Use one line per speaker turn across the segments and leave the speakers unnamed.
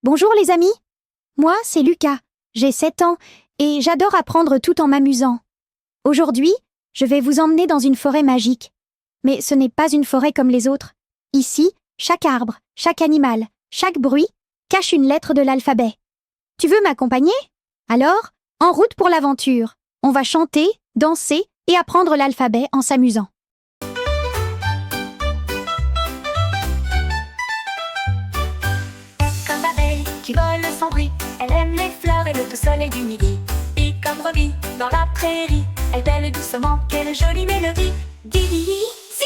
Bonjour les amis. Moi, c'est Lucas. J'ai 7 ans et j'adore apprendre tout en m'amusant. Aujourd'hui, je vais vous emmener dans une forêt magique. Mais ce n'est pas une forêt comme les autres. Ici, chaque arbre, chaque animal, chaque bruit cache une lettre de l'alphabet. Tu veux m'accompagner? Alors, en route pour l'aventure. On va chanter, danser et apprendre l'alphabet en s'amusant.
Comme l'abeille qui vole sans bruit, elle aime les fleurs et le doux soleil du midi. Et comme brebis dans la prairie, elle bêle doucement, quelle jolie mélodie. Didi, si,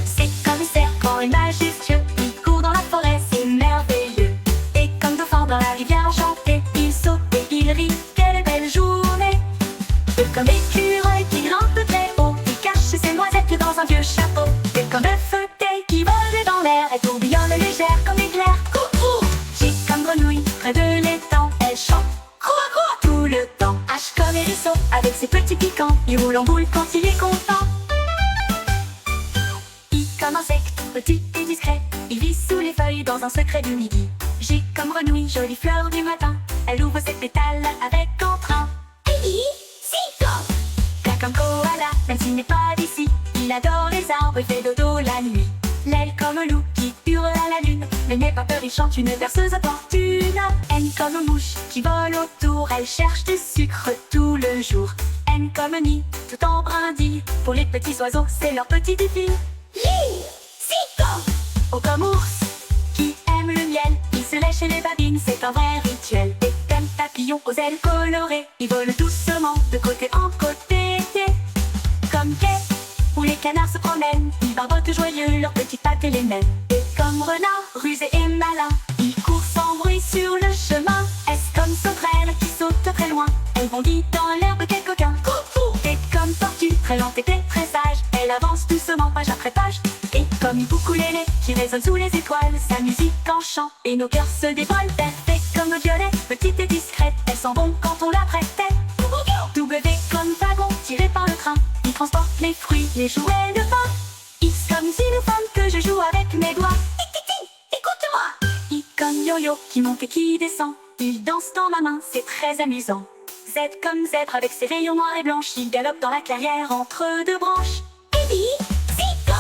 c'est comme serpent et majestueux, il court dans la forêt, c'est merveilleux. Et comme dauphin dans la rivière enchantée, il saute et il rit, quelle belle journée. Et comme écureuil qui grimpe très haut, il cache ses noisettes dans un vieux chapeau. Et comme le fauteuil qui vole dans l'air, elle tourbillonne légère comme l'éclair. J comme grenouille, près de l'étang, elle chante tout le temps. H comme hérisson, avec ses petits piquants, il roule en boule quand il est content. I comme insecte, petit et discret, il vit sous les feuilles dans un secret du midi. J comme grenouille, jolie fleur du matin, elle ouvre ses pétales avec entrain. I, si, K comme koala, même s'il n'est pas d'ici, il adore les arbres et fait dodo la nuit. L'aile comme loup qui hurle à la lune, mais n'est pas peur, il chante une berceuse opportune. N comme mouche qui vole autour, elle cherche du sucre tout le jour. N comme nid, tout en brindille, pour les petits oiseaux, c'est leur petit défi. Li, si, O comme ours qui aime le miel, il se lèche les babines, c'est un vrai rituel. Et comme papillon aux ailes colorées, il vole doucement de côté en côté. Comme quai, où les canards se promènent, ils barbotent joyeux leurs petites pattes et les mêmes. Et comme renard, rusé et malin, il court sans bruit sur le chemin. S comme sauterelle qui saute très loin, elle bondit dans l'herbe quel coquin. Et comme tortue, très lente et très sage, elle avance doucement page après page. Et comme ukulélé qui résonne sous les étoiles, sa musique en chant et nos cœurs se dévoilent. F comme violet, petite et discrète, elle sent bon quand on la prêtait. W comme wagon tiré par le train, il transporte les fruits, les jouets de pain. X comme xylophone que je joue avec mes doigts. Écoute-moi. Y comme yo-yo qui monte et qui descend, il danse dans ma main, c'est très amusant. Z comme zèbre avec ses rayons noirs et blancs, il galope dans la clairière entre deux branches. Eddie, Zico.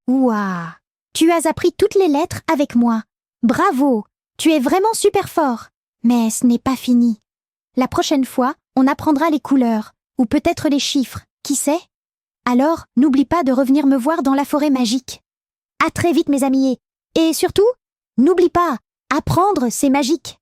Ouah! Tu as appris toutes les lettres avec moi. Bravo! Tu es vraiment super fort. Mais ce n'est pas fini. La prochaine fois, on apprendra les couleurs, ou peut-être les chiffres, qui sait? Alors, n'oublie pas de revenir me voir dans la forêt magique. À très vite mes amis, et surtout, n'oublie pas, apprendre c'est magique.